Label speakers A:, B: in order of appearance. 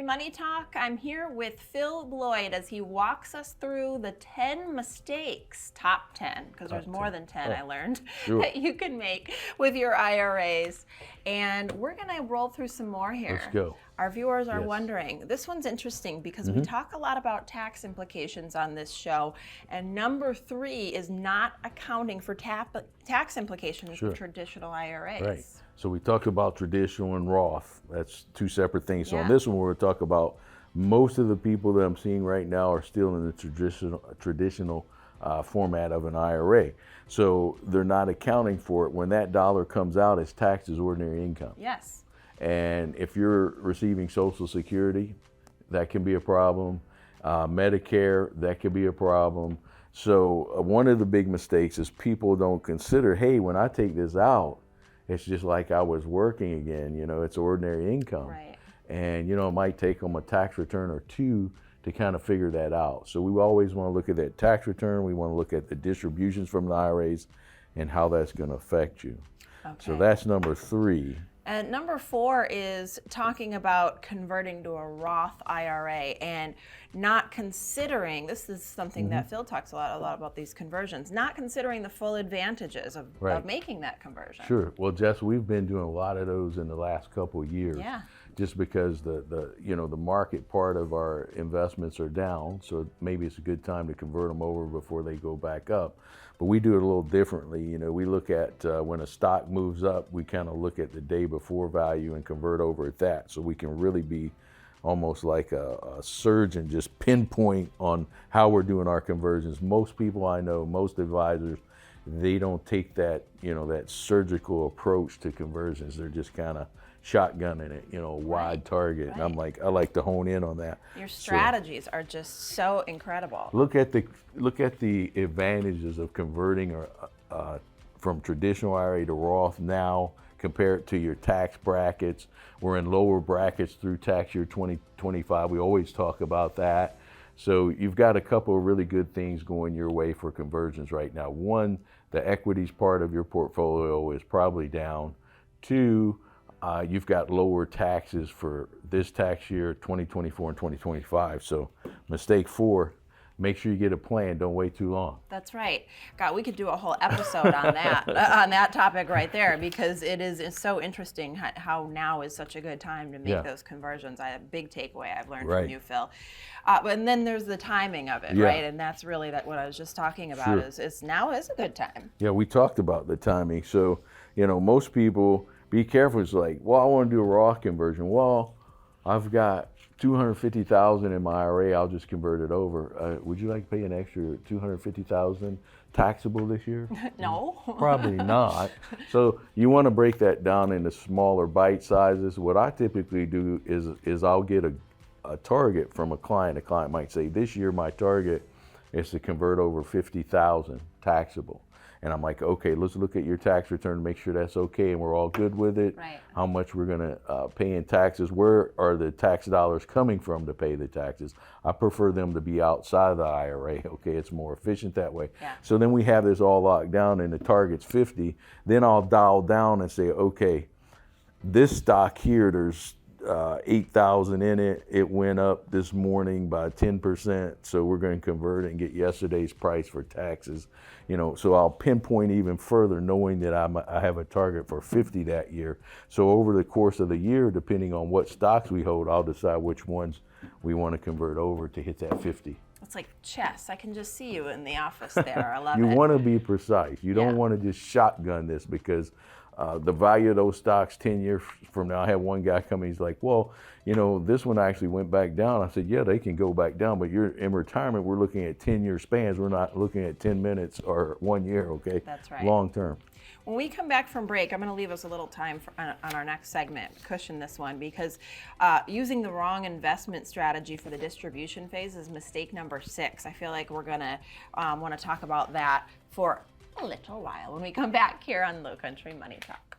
A: Money Talk. I'm here with Phil Bloyd as he walks us through the 10 mistakes, top 10, because there's more than 10 I learned, that you can make with your IRAs. And we're going to roll through some more here.
B: Let's go.
A: Our viewers are wondering, this one's interesting because we talk a lot about tax implications on this show, and number 3 is not accounting for tax implications of traditional IRAs.
B: Right. So we talked about traditional and Roth. That's two separate things. So on this one, we're going to talk about most of the people that I'm seeing right now are still in the traditional format of an IRA. So they're not accounting for it. When that dollar comes out, it's taxed as ordinary income.
A: Yes.
B: And if you're receiving Social Security, that can be a problem. Medicare, that could be a problem. So one of the big mistakes is people don't consider, hey, when I take this out, it's just like I was working again, you know, it's ordinary income.
A: Right.
B: And, you know, it might take them a tax return or two to kind of figure that out. So we always want to look at that tax return. We want to look at the distributions from the IRAs and how that's going to affect you.
A: Okay.
B: So that's number 3.
A: And number 4 is talking about converting to a Roth IRA and not considering, this is something that Phil talks a lot about these conversions, not considering the full advantages of making that conversion.
B: Sure. Well, Jess, we've been doing a lot of those in the last couple of years.
A: Yeah.
B: Just because the market part of our investments are down, so maybe it's a good time to convert them over before they go back up. But we do it a little differently. You know, we look at when a stock moves up, we kind of look at the day before value and convert over at that. So we can really be almost like a surgeon, just pinpoint on how we're doing our conversions. Most people I know, most advisors, they don't take that, you know, that surgical approach to conversions. They're just kind of shotgunning it, you know, wide target. And I'm like, I like to hone in on that.
A: Your strategies are just so incredible.
B: Look at the advantages of converting from traditional IRA to Roth now. Compare it to your tax brackets. We're in lower brackets through tax year 2025. We always talk about that. So you've got a couple of really good things going your way for conversions right now. 1, the equities part of your portfolio is probably down. 2, you've got lower taxes for this tax year, 2024 and 2025. So mistake 4, make sure you get a plan. Don't wait too long.
A: That's right. God, we could do a whole episode on that, on that topic right there, because it's so interesting how now is such a good time to make those conversions. A big takeaway I've learned from you, Phil. And then there's the timing of it, right? And that's really what I was just talking about. Is now is a good time.
B: Yeah, we talked about the timing. So, you know, most people, be careful. It's like, well, I want to do a Roth conversion. Well, I've got $250,000 in my IRA. I'll just convert it over. Would you like to pay an extra $250,000 taxable this year?
A: No.
B: Probably not. So you want to break that down into smaller bite sizes. What I typically do is I'll get a target from a client. A client might say, this year my target is to convert over $50,000 taxable. And I'm like, okay, let's look at your tax return to make sure that's okay and we're all good with it.
A: Right.
B: How much we're going to pay in taxes. Where are the tax dollars coming from to pay the taxes? I prefer them to be outside the IRA. Okay, it's more efficient that way.
A: Yeah.
B: So then we have this all locked down and the target's 50. Then I'll dial down and say, okay, this stock here, there's 8,000 in it. It went up this morning by 10%. So we're going to convert it and get yesterday's price for taxes. You know, so I'll pinpoint even further, knowing that I have a target for 50 that year. So over the course of the year, depending on what stocks we hold, I'll decide which ones we want to convert over to hit that 50.
A: It's like chess. I can just see you in the office there. I love
B: You
A: it.
B: want to be precise. You don't want to just shotgun this, because the value of those stocks 10 years from now, I had one guy come in, he's like, well, you know, this one actually went back down. I said, yeah, they can go back down, but you're in retirement, we're looking at 10-year spans. We're not looking at 10 minutes or 1 year, okay?
A: That's right.
B: Long term.
A: When we come back from break, I'm going to leave us a little time on our next segment, cushion this one, because using the wrong investment strategy for the distribution phase is mistake number 6. I feel like we're going to want to talk about that for a little while when we come back here on Lowcountry Money Talk.